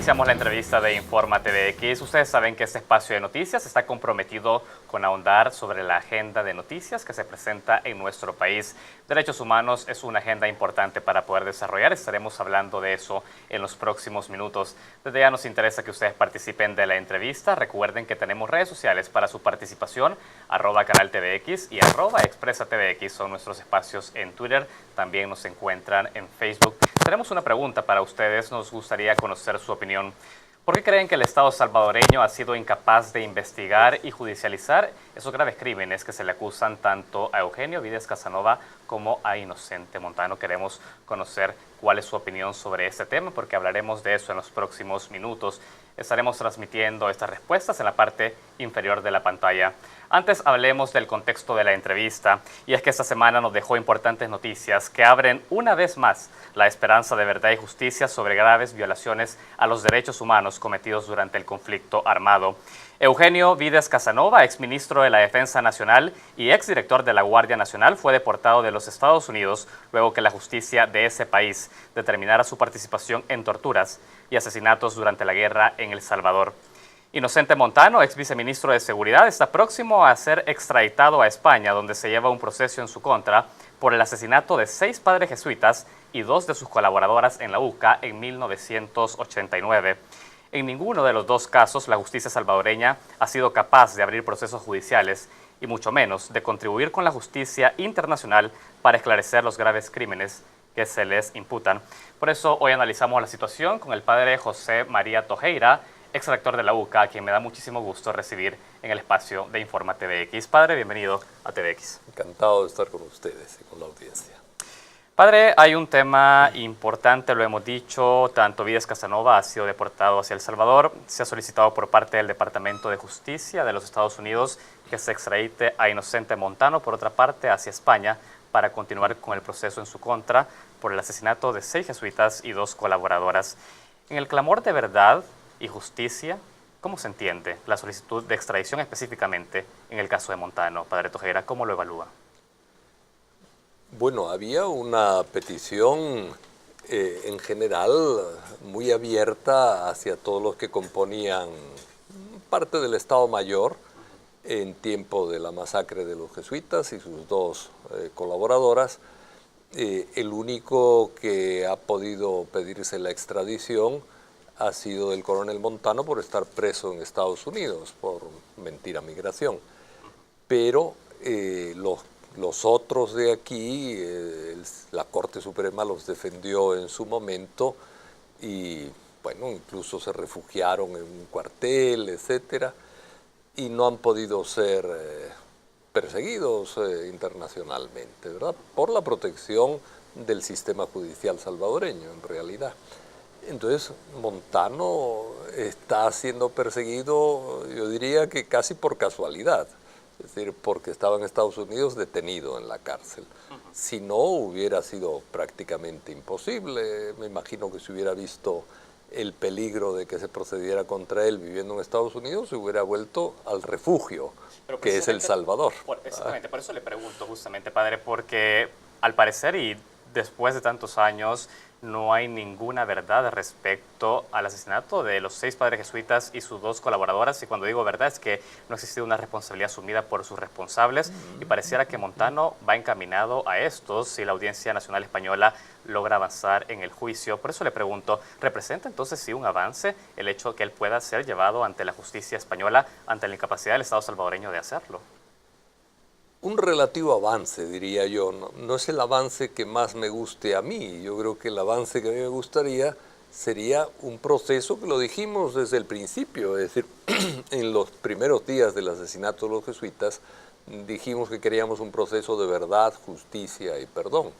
Iniciamos la entrevista de Informa TVX. Ustedes saben que este espacio de noticias está comprometido con ahondar sobre la agenda de noticias que se presenta en nuestro país. Derechos humanos es una agenda importante para poder desarrollar. Estaremos hablando de eso en los próximos minutos. Desde ya nos interesa que ustedes participen de la entrevista. Recuerden que tenemos redes sociales para su participación, @canaltvx y @expresatvx son nuestros espacios en Twitter. También nos encuentran en Facebook. Tenemos una pregunta para ustedes. Nos gustaría conocer su opinión. ¿Por qué creen que el Estado salvadoreño ha sido incapaz de investigar y judicializar esos graves crímenes que se le acusan tanto a Eugenio Vides Casanova como a Inocente Montano? Queremos conocer cuál es su opinión sobre este tema, porque hablaremos de eso en los próximos minutos. Estaremos transmitiendo estas respuestas en la parte inferior de la pantalla. Antes hablemos del contexto de la entrevista, y es que esta semana nos dejó importantes noticias que abren una vez más la esperanza de verdad y justicia sobre graves violaciones a los derechos humanos cometidos durante el conflicto armado. Eugenio Vides Casanova, exministro de la Defensa Nacional y exdirector de la Guardia Nacional, fue deportado de los Estados Unidos luego que la justicia de ese país determinara su participación en torturas y asesinatos durante la guerra en El Salvador. Inocente Montano, ex viceministro de Seguridad, está próximo a ser extraditado a España, donde se lleva un proceso en su contra por el asesinato de 6 padres jesuitas y 2 de sus colaboradoras en la UCA en 1989. En ninguno de los 2 casos la justicia salvadoreña ha sido capaz de abrir procesos judiciales y mucho menos de contribuir con la justicia internacional para esclarecer los graves crímenes que se les imputan. Por eso hoy analizamos la situación con el padre José María Tojeira, exrector de la UCA, a quien me da muchísimo gusto recibir en el espacio de Informa TVX. Padre, bienvenido a TVX. Encantado de estar con ustedes y con la audiencia. Padre, hay un tema importante, lo hemos dicho, tanto Vides Casanova ha sido deportado hacia El Salvador, se ha solicitado por parte del Departamento de Justicia de los Estados Unidos que se extradite a Inocente Montano, por otra parte, hacia España, para continuar con el proceso en su contra por el asesinato de 6 jesuitas y 2 colaboradoras. En el clamor de verdad y justicia, ¿cómo se entiende la solicitud de extradición específicamente en el caso de Montano? Padre Tojeira, ¿cómo lo evalúa? Bueno, había una petición en general muy abierta hacia todos los que componían parte del Estado Mayor en tiempo de la masacre de los jesuitas y sus 2 colaboradoras. El único que ha podido pedirse la extradición ha sido el coronel Montano por estar preso en Estados Unidos por mentira migración. Pero los otros de aquí, la Corte Suprema los defendió en su momento y, bueno, incluso se refugiaron en un cuartel, etcétera, y no han podido ser perseguidos internacionalmente, ¿verdad? Por la protección del sistema judicial salvadoreño, en realidad. Entonces, Montano está siendo perseguido, yo diría que casi por casualidad, es decir, porque estaba en Estados Unidos detenido en la cárcel. Si no, hubiera sido prácticamente imposible. Me imagino que si hubiera visto el peligro de que se procediera contra él viviendo en Estados Unidos, se hubiera vuelto al refugio, que es El Salvador. Exactamente, por eso le pregunto justamente, padre, porque al parecer y después de tantos años no hay ninguna verdad respecto al asesinato de los 6 padres jesuitas y sus 2 colaboradoras. Y cuando digo verdad es que no ha existido una responsabilidad asumida por sus responsables y pareciera que Montano va encaminado a estos si la Audiencia Nacional Española logra avanzar en el juicio. Por eso le pregunto, ¿representa entonces sí un avance el hecho de que él pueda ser llevado ante la justicia española ante la incapacidad del Estado salvadoreño de hacerlo? Un relativo avance, diría yo. No es el avance que más me guste a mí. Yo creo que el avance que a mí me gustaría sería un proceso que lo dijimos desde el principio, es decir, en los primeros días del asesinato de los jesuitas, dijimos que queríamos un proceso de verdad, justicia y perdón.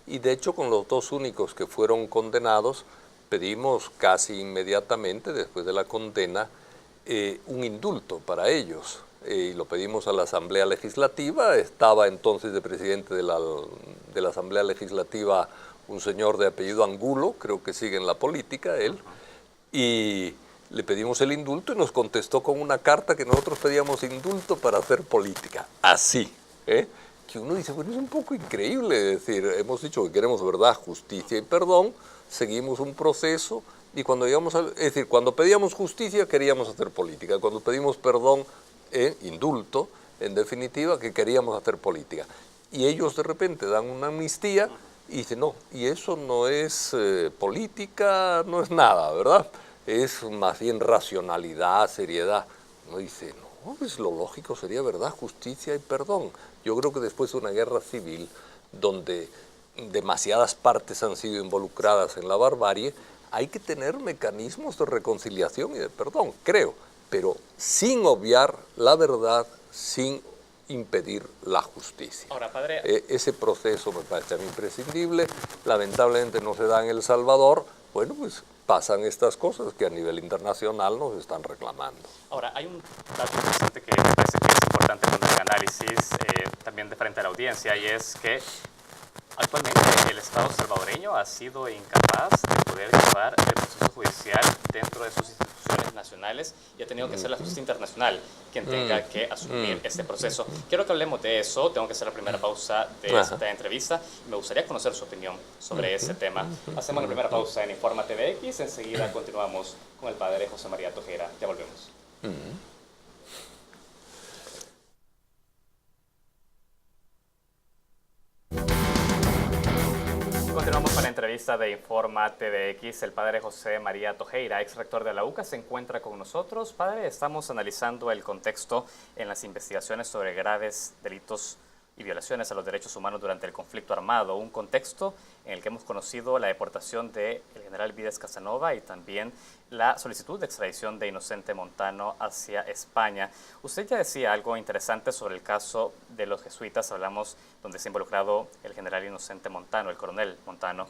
Y de hecho, con los 2 únicos que fueron condenados, pedimos casi inmediatamente, después de la condena, un indulto para ellos. Y lo pedimos a la Asamblea Legislativa. Estaba entonces de presidente de la Asamblea Legislativa un señor de apellido Angulo, creo que sigue en la política él, y le pedimos el indulto y nos contestó con una carta que nosotros pedíamos indulto para hacer política. Así, que uno dice, bueno, es un poco increíble, es decir, hemos dicho que queremos verdad, justicia y perdón, seguimos un proceso Y cuando llegamos es decir, cuando pedíamos justicia queríamos hacer política, cuando pedimos perdón, indulto, en definitiva, que queríamos hacer política. Y ellos de repente dan una amnistía y dicen, no, y eso no es política, no es nada, ¿verdad? Es más bien racionalidad, seriedad. Uno dice, no, pues lo lógico sería verdad, justicia y perdón. Yo creo que después de una guerra civil, donde demasiadas partes han sido involucradas en la barbarie, hay que tener mecanismos de reconciliación y de perdón, creo, pero sin obviar la verdad, sin impedir la justicia. Ahora, padre, ese proceso me parece a mí imprescindible, lamentablemente no se da en El Salvador, bueno, pues pasan estas cosas que a nivel internacional nos están reclamando. ahora, hay un dato interesante que me parece que es importante poner en análisis también de frente a la audiencia, y es que actualmente el Estado salvadoreño ha sido incapaz de poder llevar el proceso judicial dentro de sus instituciones nacionales y ha tenido que ser la justicia internacional quien tenga que asumir este proceso. Quiero que hablemos de eso, tengo que hacer la primera pausa de esta entrevista. Me gustaría conocer su opinión sobre ese tema. Hacemos la primera pausa en Informa TVX, enseguida continuamos con el padre José María Tojera. Ya volvemos. Continuamos con la entrevista de Informa TVX. El padre José María Tojera, ex rector de la UCA, se encuentra con nosotros. Padre, estamos analizando el contexto en las investigaciones sobre graves delitos y violaciones a los derechos humanos durante el conflicto armado, un contexto en el que hemos conocido la deportación del general Vides Casanova y también la solicitud de extradición de Inocente Montano hacia España. Usted ya decía algo interesante sobre el caso de los jesuitas, hablamos donde se ha involucrado el general Inocente Montano, el coronel Montano,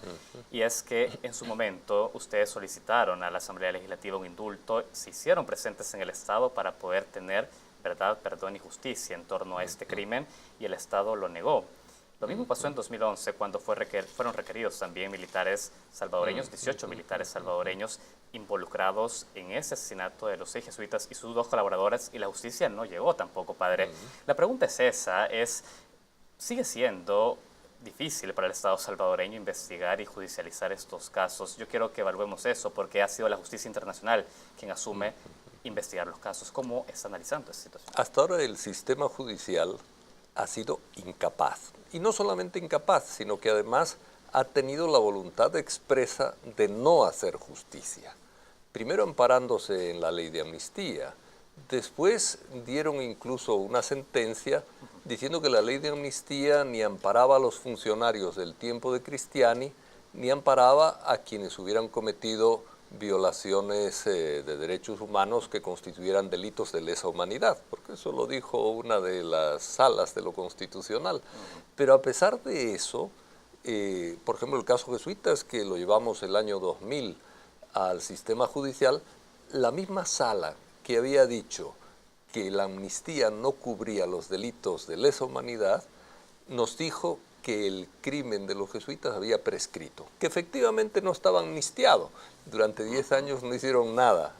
y es que en su momento ustedes solicitaron a la Asamblea Legislativa un indulto, se hicieron presentes en el Estado para poder tener verdad, perdón y justicia en torno a este crimen, y el Estado lo negó. Lo mismo pasó en 2011 cuando fueron requeridos también militares salvadoreños, 18 militares salvadoreños involucrados en ese asesinato de los 6 jesuitas y sus 2 colaboradores, y la justicia no llegó tampoco, padre. La pregunta es esa, ¿sigue siendo difícil para el Estado salvadoreño investigar y judicializar estos casos? Yo quiero que evaluemos eso, porque ha sido la justicia internacional quien asume investigar los casos. ¿Cómo está analizando esta situación? Hasta ahora el sistema judicial ha sido incapaz, y no solamente incapaz, sino que además ha tenido la voluntad expresa de no hacer justicia. Primero amparándose en la ley de amnistía, después dieron incluso una sentencia diciendo que la ley de amnistía ni amparaba a los funcionarios del tiempo de Cristiani, ni amparaba a quienes hubieran cometido violaciones de derechos humanos que constituyeran delitos de lesa humanidad, porque eso lo dijo una de las salas de lo constitucional. Pero a pesar de eso, por ejemplo, el caso jesuitas, que lo llevamos el año 2000 al sistema judicial, la misma sala que había dicho que la amnistía no cubría los delitos de lesa humanidad, nos dijo que el crimen de los jesuitas había prescrito, que efectivamente no estaba amnistiado. Durante 10 años no hicieron nada,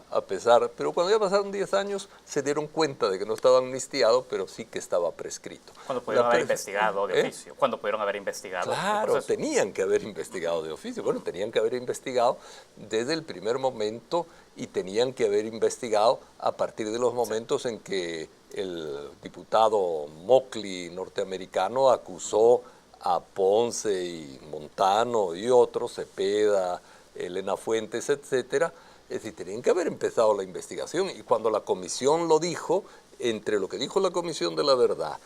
pero cuando ya pasaron 10 años se dieron cuenta de que no estaba amnistiado, pero sí que estaba prescrito. ¿Cuándo pudieron haber investigado de oficio? ¿Cuándo pudieron haber investigado? Claro, tenían que haber investigado de oficio. Bueno, tenían que haber investigado desde el primer momento, y tenían que haber investigado a partir de los momentos en que el diputado Mockley norteamericano acusó a Ponce y Montano y otros, Cepeda, Elena Fuentes, etcétera. Es decir, tenían que haber empezado la investigación, y cuando la comisión lo dijo, entre lo que dijo la Comisión de la Verdad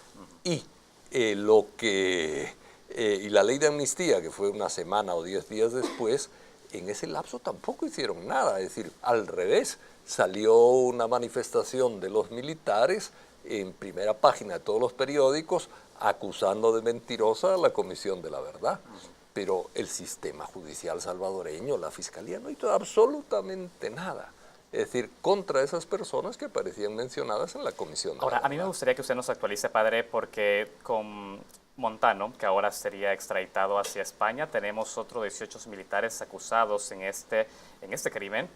y y la ley de amnistía, que fue una semana o 10 días después, en ese lapso tampoco hicieron nada. Es decir, al revés, salió una manifestación de los militares en primera página de todos los periódicos acusando de mentirosa a la Comisión de la Verdad. Pero el sistema judicial salvadoreño, la Fiscalía, no hizo absolutamente nada. Es decir, contra esas personas que aparecían mencionadas en la Comisión de la Verdad. A mí me gustaría que usted nos actualice, padre, porque con Montano, que ahora sería extraditado hacia España, tenemos otros 18 militares acusados en este crimen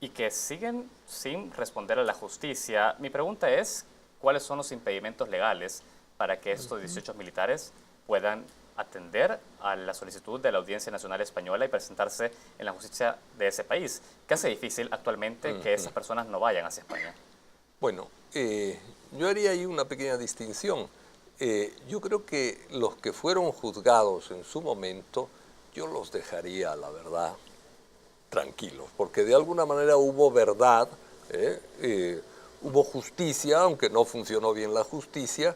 y que siguen sin responder a la justicia. Mi pregunta es, ¿cuáles son los impedimentos legales para que estos 18 militares puedan atender a la solicitud de la Audiencia Nacional Española y presentarse en la justicia de ese país. ¿Qué hace difícil actualmente que esas personas no vayan hacia España? Bueno, yo haría ahí una pequeña distinción. Yo creo que los que fueron juzgados en su momento, yo los dejaría, la verdad, tranquilos, porque de alguna manera hubo verdad, hubo justicia, aunque no funcionó bien la justicia,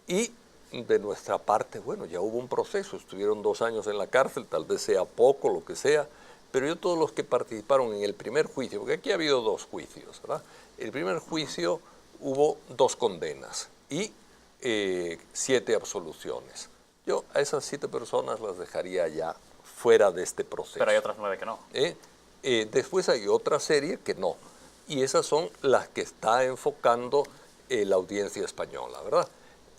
y de nuestra parte, bueno, ya hubo un proceso, estuvieron 2 años en la cárcel, tal vez sea poco, lo que sea, pero yo todos los que participaron en el primer juicio, porque aquí ha habido 2 juicios, ¿verdad? El primer juicio hubo 2 condenas y 7 absoluciones. Yo a esas 7 personas las dejaría ya fuera de este proceso. Pero hay otras 9 que no. Después hay otra serie que no, y esas son las que está enfocando la Audiencia Española, ¿verdad?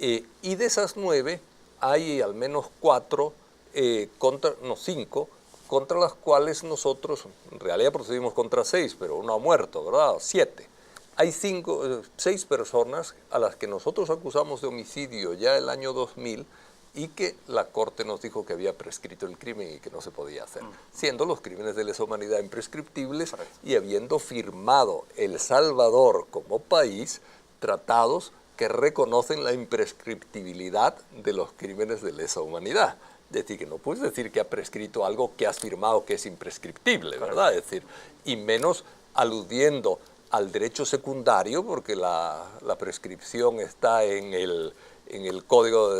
Y de esas 9 hay al menos 4, 5, contra las cuales nosotros, en realidad procedimos contra 6, pero uno ha muerto, ¿verdad? 7. Hay 6 personas a las que nosotros acusamos de homicidio ya el año 2000 y que la Corte nos dijo que había prescrito el crimen y que no se podía hacer, siendo los crímenes de lesa humanidad imprescriptibles y habiendo firmado El Salvador como país tratados que reconocen la imprescriptibilidad de los crímenes de lesa humanidad. Es decir, que no puedes decir que ha prescrito algo que has firmado que es imprescriptible, ¿verdad? Es decir, y menos aludiendo al derecho secundario, porque la prescripción está en el Código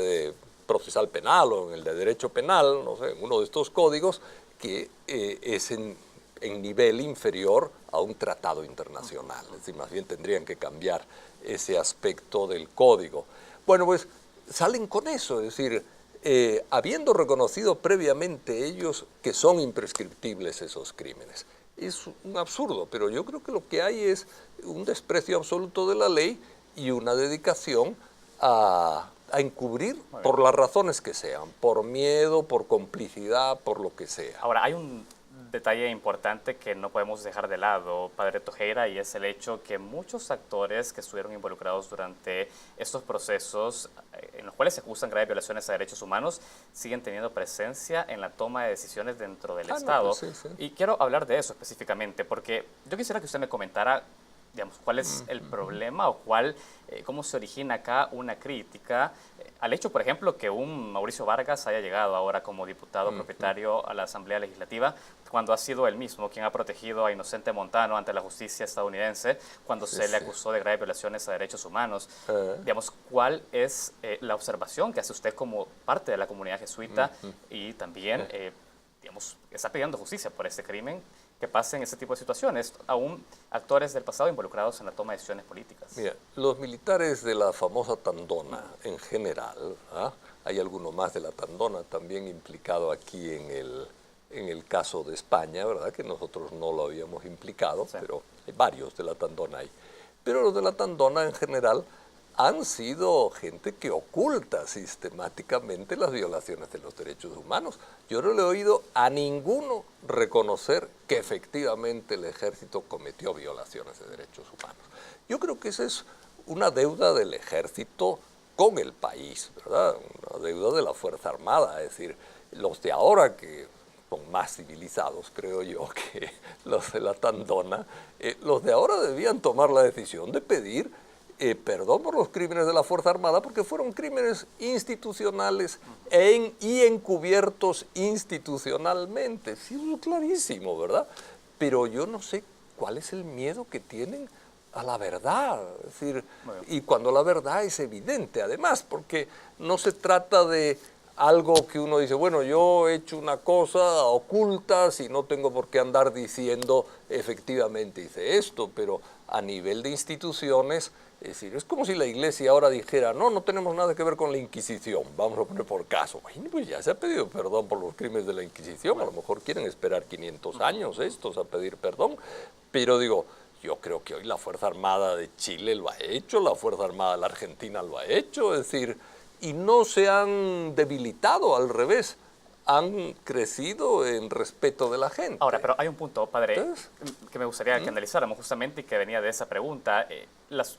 Procesal Penal o en el de Derecho Penal, no sé, en uno de estos códigos, que es en nivel inferior a un tratado internacional. Es decir, más bien tendrían que cambiar ese aspecto del código. Bueno, pues salen con eso, es decir, habiendo reconocido previamente ellos que son imprescriptibles esos crímenes. Es un absurdo, pero yo creo que lo que hay es un desprecio absoluto de la ley y una dedicación a encubrir por las razones que sean, por miedo, por complicidad, por lo que sea. Ahora, hay un detalle importante que no podemos dejar de lado, Padre Tojeira, y es el hecho que muchos actores que estuvieron involucrados durante estos procesos en los cuales se acusan graves violaciones a derechos humanos siguen teniendo presencia en la toma de decisiones dentro del Estado. No, pues sí. Y quiero hablar de eso específicamente, porque yo quisiera que usted me comentara, digamos, cuál es el problema o cómo se origina acá una crítica al hecho, por ejemplo, que un Mauricio Vargas haya llegado ahora como diputado propietario a la Asamblea Legislativa, cuando ha sido él mismo quien ha protegido a Inocente Montano ante la justicia estadounidense, cuando se le acusó de graves violaciones a derechos humanos. Digamos, ¿cuál es la observación que hace usted como parte de la comunidad jesuita y también, digamos, está pidiendo justicia por este crimen? Que pasen ese tipo de situaciones, aún actores del pasado involucrados en la toma de decisiones políticas. Mira, los militares de la famosa Tandona en general, hay alguno más de la Tandona también implicado aquí en el caso de España, ¿verdad? Que nosotros no lo habíamos implicado, pero hay varios de la Tandona ahí. Pero los de la Tandona en general han sido gente que oculta sistemáticamente las violaciones de los derechos humanos. Yo no le he oído a ninguno reconocer que efectivamente el ejército cometió violaciones de derechos humanos. Yo creo que esa es una deuda del ejército con el país, ¿verdad? Una deuda de la Fuerza Armada, es decir, los de ahora que son más civilizados, creo yo, que los de la Tandona, los de ahora debían tomar la decisión de pedir perdón por los crímenes de la Fuerza Armada, porque fueron crímenes institucionales y encubiertos institucionalmente. Sí, eso es clarísimo, ¿verdad? Pero yo no sé cuál es el miedo que tienen a la verdad. Es decir, y cuando la verdad es evidente, además, porque no se trata de algo que uno dice, bueno, yo he hecho una cosa oculta, si no tengo por qué andar diciendo efectivamente hice esto, pero a nivel de instituciones, es decir, es como si la Iglesia ahora dijera, no tenemos nada que ver con la Inquisición, vamos a poner por caso. Bueno, pues ya se ha pedido perdón por los crímenes de la Inquisición, a lo mejor quieren esperar 500 años estos a pedir perdón, pero digo, yo creo que hoy la Fuerza Armada de Chile lo ha hecho, la Fuerza Armada de la Argentina lo ha hecho, es decir, y no se han debilitado, al revés, han crecido en respeto de la gente. Ahora, pero hay un punto, padre, Entonces, que me gustaría que analizáramos justamente y que venía de esa pregunta.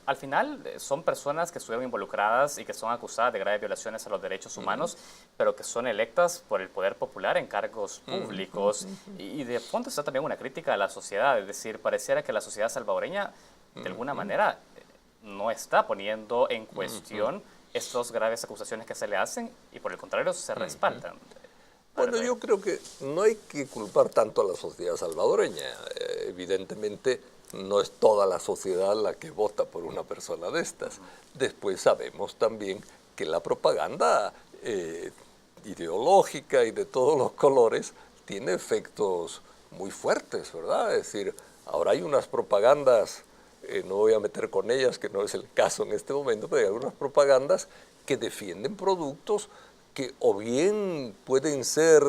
Al final son personas que estuvieron involucradas y que son acusadas de graves violaciones a los derechos humanos, pero que son electas por el poder popular en cargos públicos. Y de fondo está también una crítica a la sociedad, es decir, pareciera que la sociedad salvadoreña de alguna manera no está poniendo en cuestión estas graves acusaciones que se le hacen y por el contrario se respaldan. bueno, yo creo que no hay que culpar tanto a la sociedad salvadoreña. Evidentemente, no es toda la sociedad la que vota por una persona de estas. Después sabemos también que la propaganda ideológica y de todos los colores tiene efectos muy fuertes, ¿verdad? Es decir, ahora hay unas propagandas, no voy a meter con ellas, que no es el caso en este momento, pero hay algunas propagandas que defienden productos que o bien pueden ser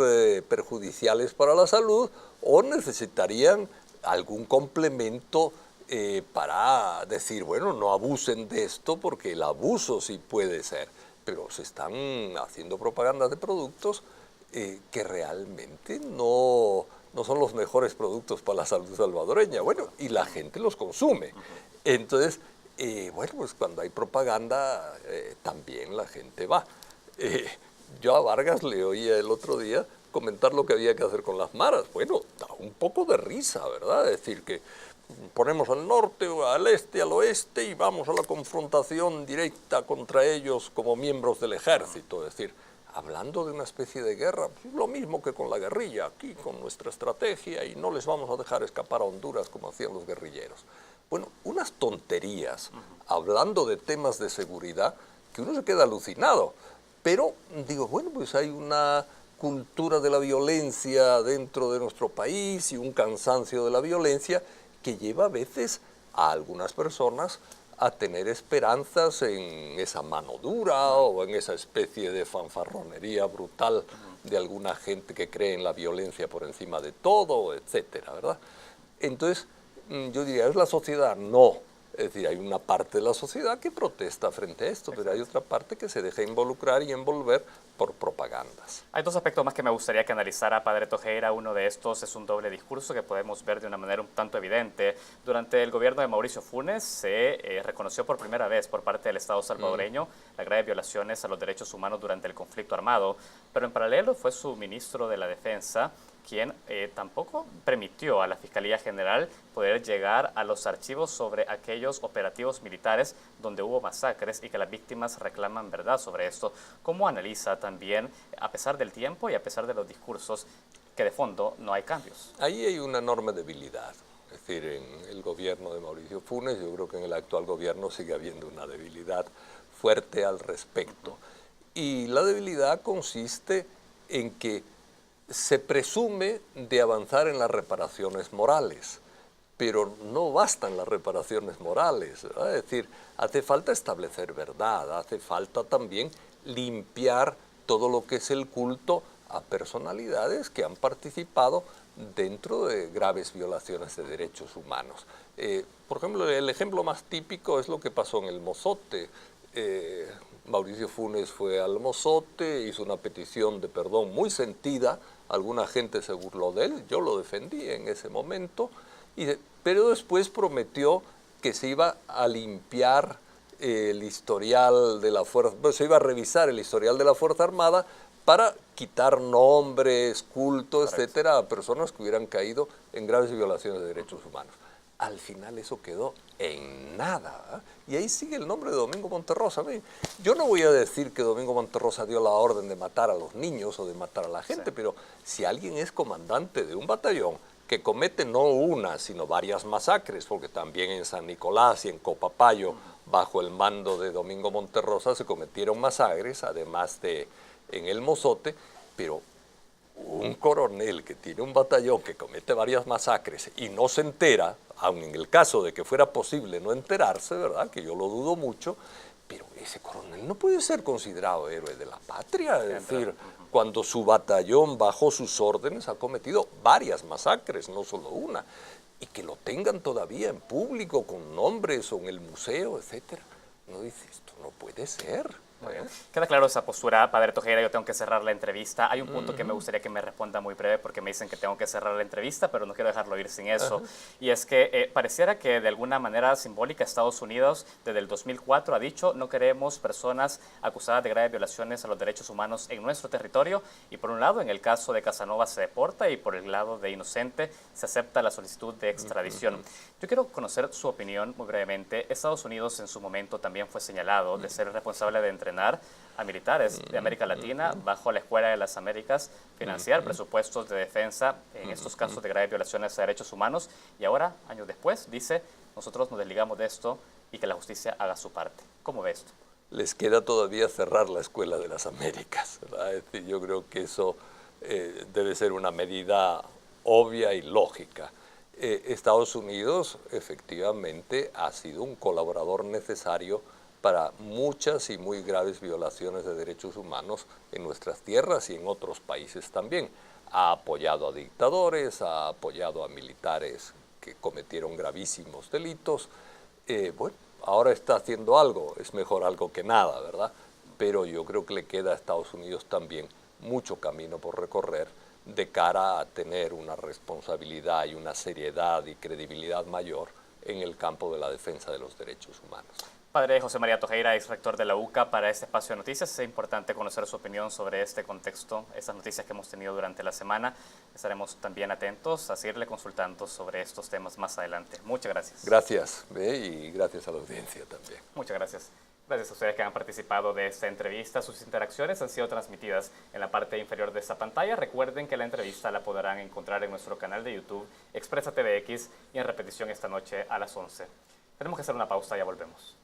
perjudiciales para la salud o necesitarían algún complemento para decir, bueno, no abusen de esto porque el abuso sí puede ser, pero se están haciendo propagandas de productos que realmente no son los mejores productos para la salud salvadoreña. Bueno, y la gente los consume. Entonces, bueno, pues cuando hay propaganda, también la gente va. Yo a Vargas le oía el otro día comentar lo que había que hacer con las maras. Bueno, da un poco de risa, ¿verdad? Es decir, que ponemos al norte, al este, al oeste y vamos a la confrontación directa contra ellos como miembros del ejército. Es decir, hablando de una especie de guerra, pues lo mismo que con la guerrilla, aquí con nuestra estrategia y no les vamos a dejar escapar a Honduras como hacían los guerrilleros. Bueno, unas tonterías, hablando de temas de seguridad, que uno se queda alucinado. Pero digo, bueno, pues hay una cultura de la violencia dentro de nuestro país y un cansancio de la violencia que lleva a veces a algunas personas a tener esperanzas en esa mano dura o en esa especie de fanfarronería brutal de alguna gente que cree en la violencia por encima de todo, etcétera, ¿verdad? Entonces, yo diría, ¿es la sociedad? No. Es decir, hay una parte de la sociedad que protesta frente a esto, pero hay otra parte que se deja involucrar y envolver por propagandas. Hay dos aspectos más que me gustaría que analizara, padre Tojeda. Uno de estos es un doble discurso que podemos ver de una manera un tanto evidente. Durante el gobierno de Mauricio Funes se reconoció por primera vez por parte del Estado salvadoreño las graves violaciones a los derechos humanos durante el conflicto armado, pero en paralelo fue su ministro de la Defensa quien tampoco permitió a la Fiscalía General poder llegar a los archivos sobre aquellos operativos militares donde hubo masacres y que las víctimas reclaman verdad sobre esto. ¿Cómo analiza también, a pesar del tiempo y a pesar de los discursos, que de fondo no hay cambios? Ahí hay una enorme debilidad. Es decir, en el gobierno de Mauricio Funes, yo creo que en el actual gobierno sigue habiendo una debilidad fuerte al respecto. Y la debilidad consiste en que se presume de avanzar en las reparaciones morales, pero no bastan las reparaciones morales, ¿verdad? Es decir, hace falta establecer verdad, hace falta también limpiar todo lo que es el culto a personalidades que han participado dentro de graves violaciones de derechos humanos. Por ejemplo, el ejemplo más típico es lo que pasó en el Mozote. Mauricio Funes fue al Mozote, hizo una petición de perdón muy sentida, alguna gente se burló de él, yo lo defendí en ese momento, pero después prometió que se iba a limpiar el historial de la Fuerza, se iba a revisar el historial de la Fuerza Armada para quitar nombres, cultos, etcétera, a personas que hubieran caído en graves violaciones de derechos humanos. Al final eso quedó en nada, ¿verdad? Y ahí sigue el nombre de Domingo Monterrosa. Yo no voy a decir que Domingo Monterrosa dio la orden de matar a los niños o de matar a la gente, pero si alguien es comandante de un batallón que comete no una, sino varias masacres, porque también en San Nicolás y en Copapayo, bajo el mando de Domingo Monterrosa, se cometieron masacres, además de en el Mozote, pero un coronel que tiene un batallón que comete varias masacres y no se entera, aun en el caso de que fuera posible no enterarse, ¿verdad?, que yo lo dudo mucho, pero ese coronel no puede ser considerado héroe de la patria. Es decir, cuando su batallón bajo sus órdenes ha cometido varias masacres, no solo una, y que lo tengan todavía en público con nombres o en el museo, etcétera. Uno dice, esto no puede ser. Muy bien. Queda claro esa postura, Padre Tojeda. Yo tengo que cerrar la entrevista. Hay un punto que me gustaría que me responda muy breve porque me dicen que tengo que cerrar la entrevista, pero no quiero dejarlo ir sin eso. Y es que pareciera que de alguna manera simbólica Estados Unidos desde el 2004 ha dicho no queremos personas acusadas de graves violaciones a los derechos humanos en nuestro territorio. Y por un lado, en el caso de Casanova se deporta y por el lado de Inocente se acepta la solicitud de extradición. Yo quiero conocer su opinión muy brevemente. Estados Unidos en su momento también fue señalado de ser responsable de entrenar a militares de América Latina bajo la Escuela de las Américas, financiar presupuestos de defensa en estos casos de graves violaciones a derechos humanos y ahora, años después, dice, nosotros nos desligamos de esto y que la justicia haga su parte. ¿Cómo ve esto? Les queda todavía cerrar la Escuela de las Américas, ¿verdad? Es decir, yo creo que eso debe ser una medida obvia y lógica. Estados Unidos efectivamente ha sido un colaborador necesario para muchas y muy graves violaciones de derechos humanos en nuestras tierras y en otros países también. Ha apoyado a dictadores, ha apoyado a militares que cometieron gravísimos delitos. Bueno, ahora está haciendo algo, es mejor algo que nada, ¿verdad? Pero yo creo que le queda a Estados Unidos también mucho camino por recorrer de cara a tener una responsabilidad y una seriedad y credibilidad mayor en el campo de la defensa de los derechos humanos. Padre José María Tojeda, ex rector de la UCA, para este espacio de noticias. Es importante conocer su opinión sobre este contexto, estas noticias que hemos tenido durante la semana. Estaremos también atentos a seguirle consultando sobre estos temas más adelante. Muchas gracias. Gracias, y gracias a la audiencia también. Muchas gracias. Gracias a ustedes que han participado de esta entrevista. Sus interacciones han sido transmitidas en la parte inferior de esta pantalla. Recuerden que la entrevista la podrán encontrar en nuestro canal de YouTube, Expresa TVX, y en repetición esta noche a las 11. Tenemos que hacer una pausa, ya volvemos.